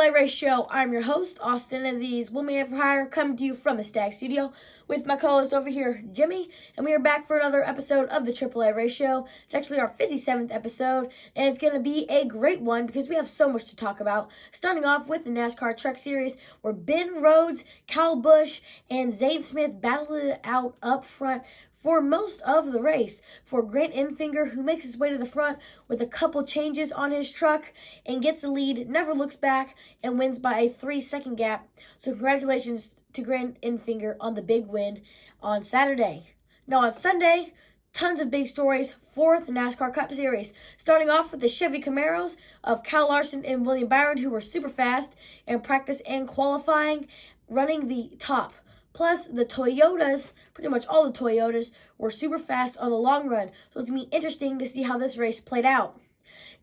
AAA Race Show. I'm your host, Austin Aziz, Woman for Hire, coming to you from the Stag Studio with my co-host over here, Jimmy, and we are back for another episode of the AAA Race Show. It's actually our 57th episode, and it's going to be a great one because we have so much to talk about. Starting off with the NASCAR Truck Series, where Ben Rhodes, Kyle Busch, and Zane Smith battled it out up front for most of the race. For Grant Enfinger, who makes his way to the front with a couple changes on his truck and gets the lead, never looks back, and wins by a 3-second gap. So congratulations to Grant Enfinger on the big win on Saturday. Now on Sunday, tons of big stories for the NASCAR Cup Series. Starting off with the Chevy Camaros of Kyle Larson and William Byron, who were super fast in practice and qualifying, running the top. Plus, the Toyotas, pretty much all the Toyotas, were super fast on the long run. So it's going to be interesting to see how this race played out.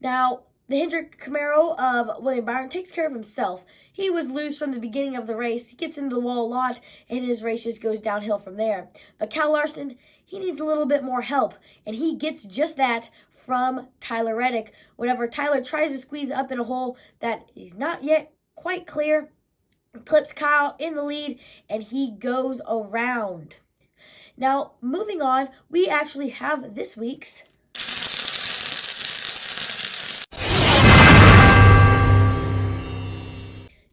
Now, the Hendrick Camaro of William Byron takes care of himself. He was loose from the beginning of the race. He gets into the wall a lot, and his race just goes downhill from there. But Kyle Larson, he needs a little bit more help, and he gets just that from Tyler Reddick. Whenever Tyler tries to squeeze up in a hole that is not yet quite clear, clips Kyle in the lead, and he goes around. Now, moving on, we actually have this week's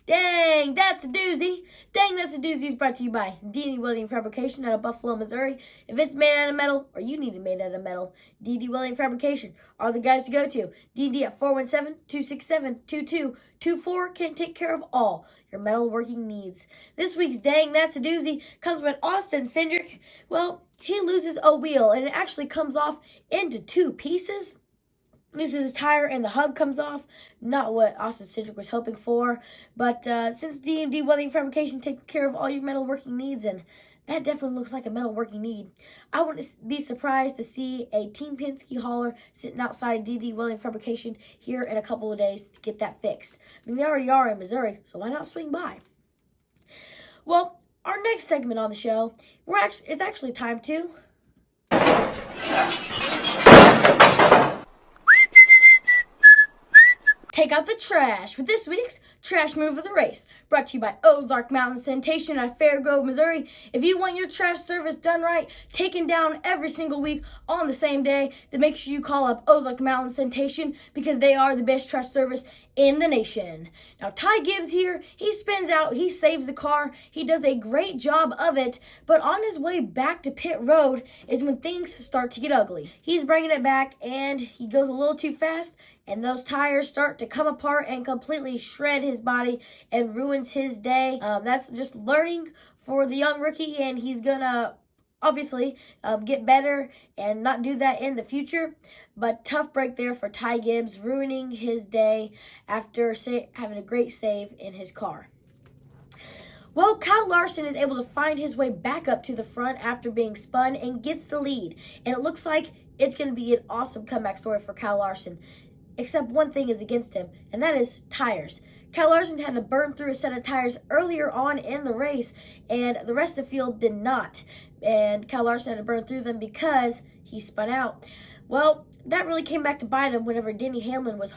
Dang, That's a Doozy. Dang, That's a Doozy is brought to you by D.D. Welding Fabrication out of Buffalo, Missouri. If it's made out of metal or you need it made out of metal, D.D. Welding Fabrication are the guys to go to. D.D. at 417-267-2224 can take care of all your metalworking needs. This week's Dang, That's a Doozy comes from Austin Cindric. Well, he loses a wheel, and it actually comes off into two pieces. This is his tire, and the hub comes off. Not what Austin Cindric was hoping for. But since D&D Welding Fabrication takes care of all your metalworking needs, and that definitely looks like a metalworking need, I wouldn't be surprised to see a Team Penske hauler sitting outside D&D Welding Fabrication here in a couple of days to get that fixed. I mean, they already are in Missouri, so why not swing by? Well, our next segment on the show, it's actually time to take out the trash with this week's Trash Move of the Race, brought to you by Ozark Mountain Sanitation at Fairgrove, Missouri. If you want your trash service done right, taken down every single week on the same day, then make sure you call up Ozark Mountain Sanitation because they are the best trash service in the nation. Now, Ty Gibbs here, he spins out, he saves the car, he does a great job of it, but on his way back to pit road is when things start to get ugly. He's bringing it back, and he goes a little too fast, and those tires start to come apart and completely shred his body and ruins his day. That's just learning for the young rookie, and he's gonna obviously get better and not do that in the future. But tough break there for Ty Gibbs, ruining his day after having a great save in his car. Well, Kyle Larson is able to find his way back up to the front after being spun and gets the lead. And it looks like it's going to be an awesome comeback story for Kyle Larson. Except one thing is against him, and that is tires. Kyle Larson had to burn through a set of tires earlier on in the race, and the rest of the field did not. And Kyle Larson had to burn through them because he spun out. Well, that really came back to bite him whenever Denny Hamlin was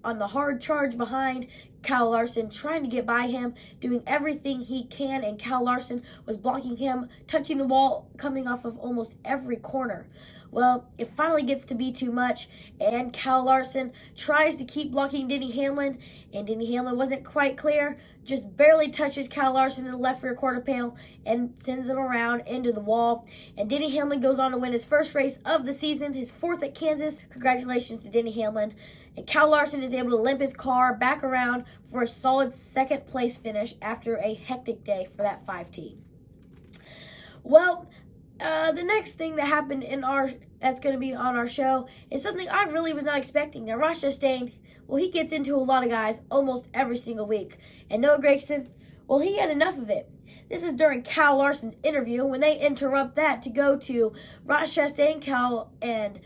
on the hard charge behind Kyle Larson, trying to get by him, doing everything he can, and Kyle Larson was blocking him, touching the wall, coming off of almost every corner. Well, it finally gets to be too much, and Kyle Larson tries to keep blocking Denny Hamlin, and Denny Hamlin wasn't quite clear, just barely touches Kyle Larson in the left rear quarter panel and sends him around into the wall. And Denny Hamlin goes on to win his first race of the season, his fourth at Kansas. Congratulations to Denny Hamlin. And Kyle Larson is able to limp his car back around for a solid second place finish after a hectic day for that 5T. Well, the next thing that happened that's going to be on our show is something I really was not expecting. Now, Ross Chastain, well, he gets into a lot of guys almost every single week. And Noah Gragson, well, he had enough of it. This is during Kyle Larson's interview when they interrupt that to go to Ross Chastain, Kyle, and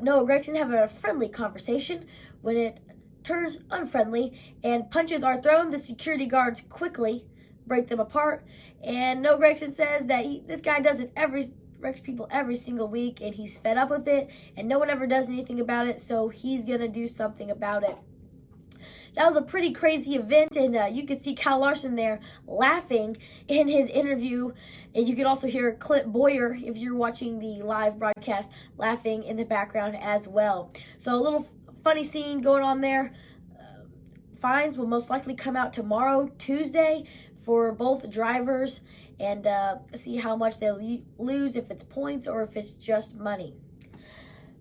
Noah Gragson having a friendly conversation. When it turns unfriendly and punches are thrown, the security guards quickly break them apart. And Noah Gragson says that this guy does it wrecks people every single week, and he's fed up with it, and no one ever does anything about it, so he's going to do something about it. That was a pretty crazy event, and you could see Kyle Larson there laughing in his interview. And you could also hear Clint Boyer, if you're watching the live broadcast, laughing in the background as well. So a little funny scene going on there. Fines will most likely come out tomorrow, Tuesday, for both drivers, and see how much they'll lose, if it's points or if it's just money.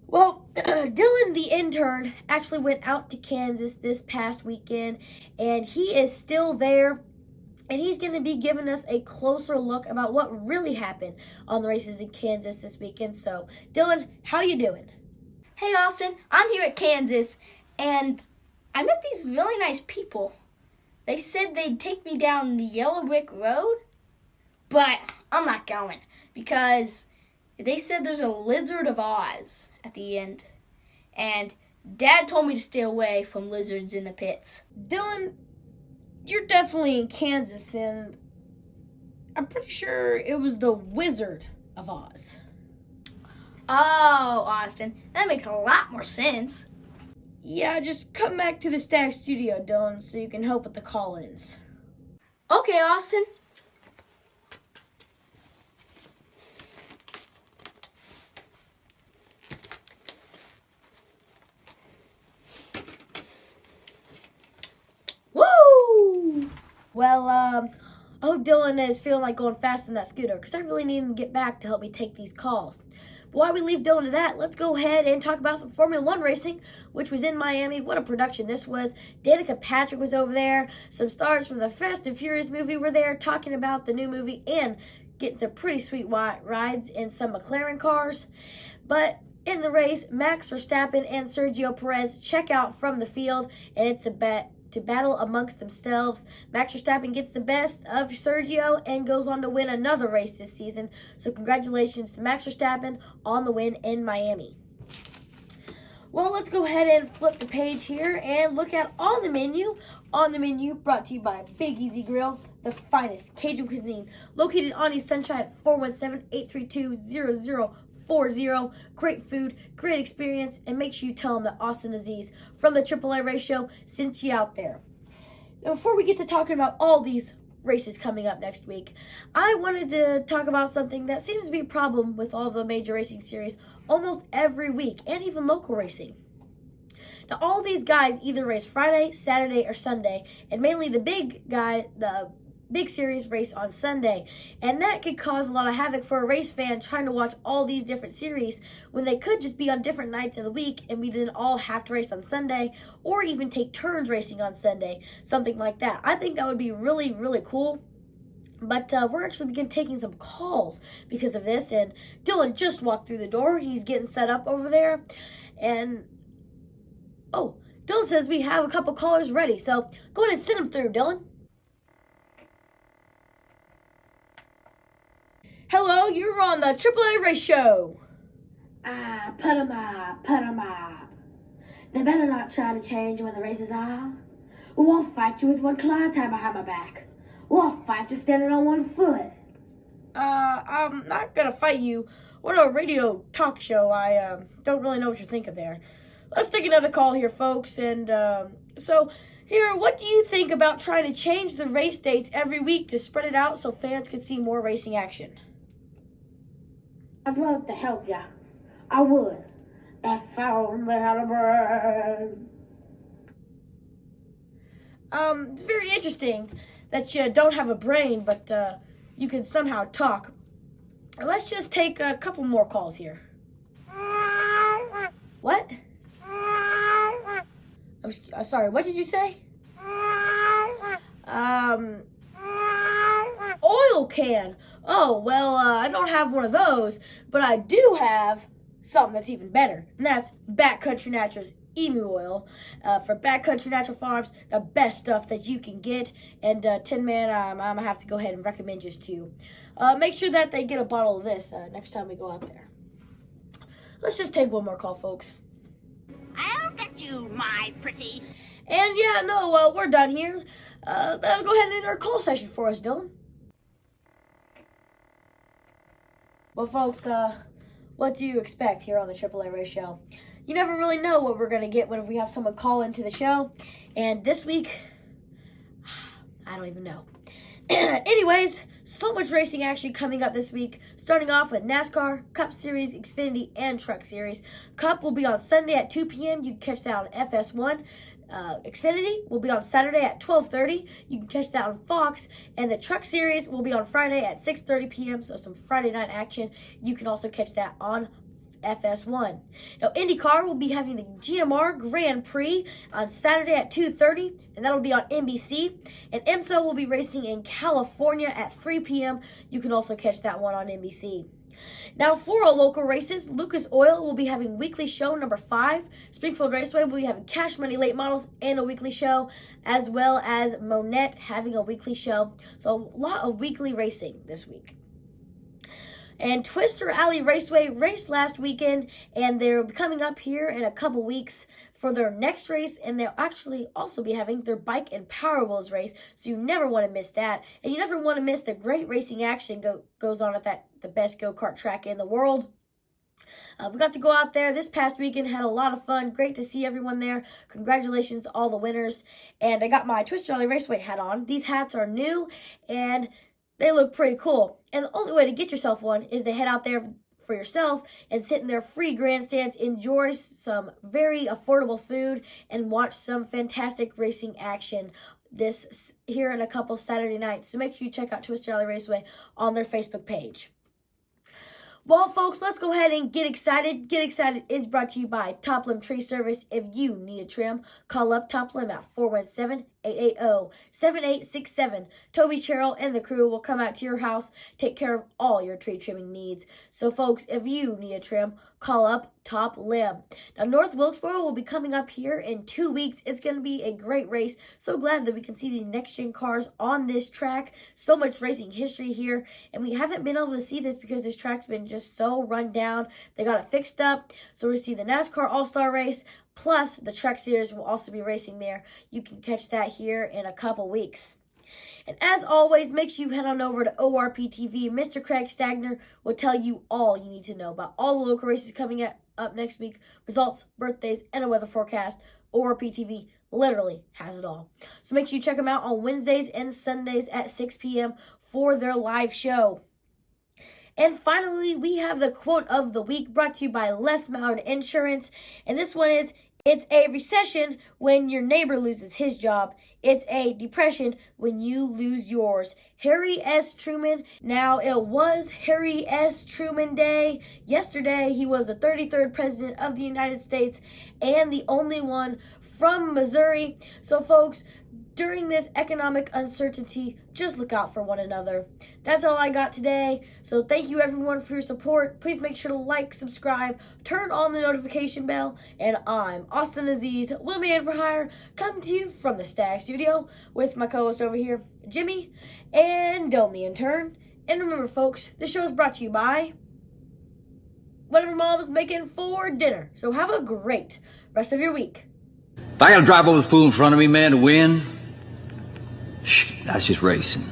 Well, Dylan, the intern, actually went out to Kansas this past weekend, and he is still there, and he's going to be giving us a closer look about what really happened on the races in Kansas this weekend. So, Dylan, how you doing? Hey, Austin. I'm here at Kansas, and I met these really nice people. They said they'd take me down the yellow brick road, but I'm not going because they said there's a Lizard of Oz at the end, and Dad told me to stay away from lizards in the pits. Dylan, you're definitely in Kansas, and I'm pretty sure it was the Wizard of Oz. Oh, Austin, that makes a lot more sense. Yeah, just come back to the Stack Studio, Dylan, so you can help with the call-ins. Okay, Austin. Woo! Well, I hope Dylan is feeling like going fast in that scooter, because I really need him to get back to help me take these calls. But while we leave Dylan to that, let's go ahead and talk about some Formula One racing, which was in Miami. What a production this was. Danica Patrick was over there. Some stars from the Fast and Furious movie were there talking about the new movie and getting some pretty sweet rides in some McLaren cars. But in the race, Max Verstappen and Sergio Perez check out from the field, and it's a bet to battle amongst themselves. Max Verstappen gets the best of Sergio and goes on to win another race this season. So congratulations to Max Verstappen on the win in Miami. Well, let's go ahead and flip the page here and look at On the Menu. On the Menu, brought to you by Big Easy Grill, the finest Cajun cuisine, located on East Sunshine at 417-832-0040. Great food, great experience, and make sure you tell them that Austin Aziz from the AAA Race Show sent you out there. Now, before we get to talking about all these races coming up next week, I wanted to talk about something that seems to be a problem with all the major racing series almost every week, and even local racing. Now, all these guys either race Friday, Saturday, or Sunday, and mainly the big series race on Sunday, and that could cause a lot of havoc for a race fan trying to watch all these different series when they could just be on different nights of the week, and we didn't all have to race on Sunday or even take turns racing on Sunday, something like that. I think that would be really, really cool. But we're actually taking some calls because of this, and Dylan just walked through the door. He's getting set up over there, and oh, Dylan says we have a couple callers ready, so go ahead and send them through, Dylan. Hello, you're on the AAA Race Show. Put 'em up. They better not try to change when the race is on. I'll fight you with one claw tied behind my back. I'll fight you standing on one foot. I'm not gonna fight you. We're a radio talk show. I don't really know what you're thinking there. Let's take another call here, folks. And so, here, what do you think about trying to change the race dates every week to spread it out so fans can see more racing action? I'd love to help ya. I would. If I only had a brain. It's very interesting that you don't have a brain, but you can somehow talk. Let's just take a couple more calls here. What? I'm sorry, what did you say? Oil can. Oh, well, I don't have one of those, but I do have something that's even better, and that's Backcountry Naturals Emu Oil. For Backcountry Natural Farms, the best stuff that you can get. And Tin Man, I'm going to have to go ahead and recommend just to you. Make sure that they get a bottle of this next time we go out there. Let's just take one more call, folks. I'll get you, my pretty. And yeah, no, we're done here. That'll go ahead and end our call session for us, Dylan. Well, folks, what do you expect here on the AAA Race Show? you never really know what we're going to get when we have someone call into the show. And this week, I don't even know. Anyways, so much racing action coming up this week. Starting off with NASCAR, Cup Series, Xfinity, and Truck Series. Cup will be on Sunday at 2 p.m. You can catch that on FS1. Xfinity will be on Saturday at 12:30. You can catch that on Fox. And the Truck Series will be on Friday at 6:30 p.m. So some Friday night action. You can also catch that on FS1. Now, IndyCar will be having the GMR Grand Prix on Saturday at 2:30, and that'll be on NBC. And IMSA will be racing in California at 3 p.m. You can also catch that one on NBC. Now, for our local races, Lucas Oil will be having weekly show number 5. Springfield Raceway will be having Cash Money Late Models and a weekly show, as well as Monette having a weekly show. So a lot of weekly racing this week. And Twister Alley Raceway raced last weekend, and they're coming up here in a couple weeks for their next race, and they'll actually also be having their Bike and Power Wheels race, so you never want to miss that. And you never want to miss the great racing action goes on at the best go-kart track in the world. We got to go out there this past weekend, had a lot of fun. Great to see everyone there. Congratulations to all the winners. And I got my Twister Alley Raceway hat on. These hats are new, and they look pretty cool. And the only way to get yourself one is to head out there for yourself and sit in their free grandstands, enjoy some very affordable food, and watch some fantastic racing action this here in a couple Saturday nights. So make sure you check out Twister Alley Raceway on their Facebook page. Well, folks, let's go ahead and get excited. Get Excited is brought to you by Top Limb Tree Service. If you need a trim, call up Top Limb at 417-880-7867. Toby Cheryl and the crew will come out to your house, take care of all your tree trimming needs. So, folks, if you need a trim, call up Top Limb. Now, North Wilkesboro will be coming up here in 2 weeks. It's going to be a great race. So glad that we can see these next-gen cars on this track. So much racing history here, and we haven't been able to see this because this track's been just so run down. They got it fixed up, so we see the NASCAR All-Star Race, plus the Truck Series will also be racing there. You can catch that here in a couple weeks. And as always, make sure you head on over to ORP TV. Mr. Craig Stagner will tell you all you need to know about all the local races coming up next week, results, birthdays, and a weather forecast. ORP TV literally has it all. So make sure you check them out on Wednesdays and Sundays at 6 p.m. for their live show. And finally, we have the quote of the week brought to you by Les Mallard Insurance. And this one is, it's a recession when your neighbor loses his job. It's a depression when you lose yours. Harry S. Truman. Now, it was Harry S. Truman Day. Yesterday, he was the 33rd president of the United States and the only one from Missouri. So, folks, during this economic uncertainty, just look out for one another. That's all I got today. So thank you everyone for your support. Please make sure to like, subscribe, turn on the notification bell. And I'm Austin Aziz, Little Man for Hire, coming to you from the Stag Studio with my co-host over here, Jimmy, and Dome the Intern. And remember, folks, this show is brought to you by whatever Mom's making for dinner. So have a great rest of your week. If I gotta drive over the fool in front of me, man, to win, that's just racing.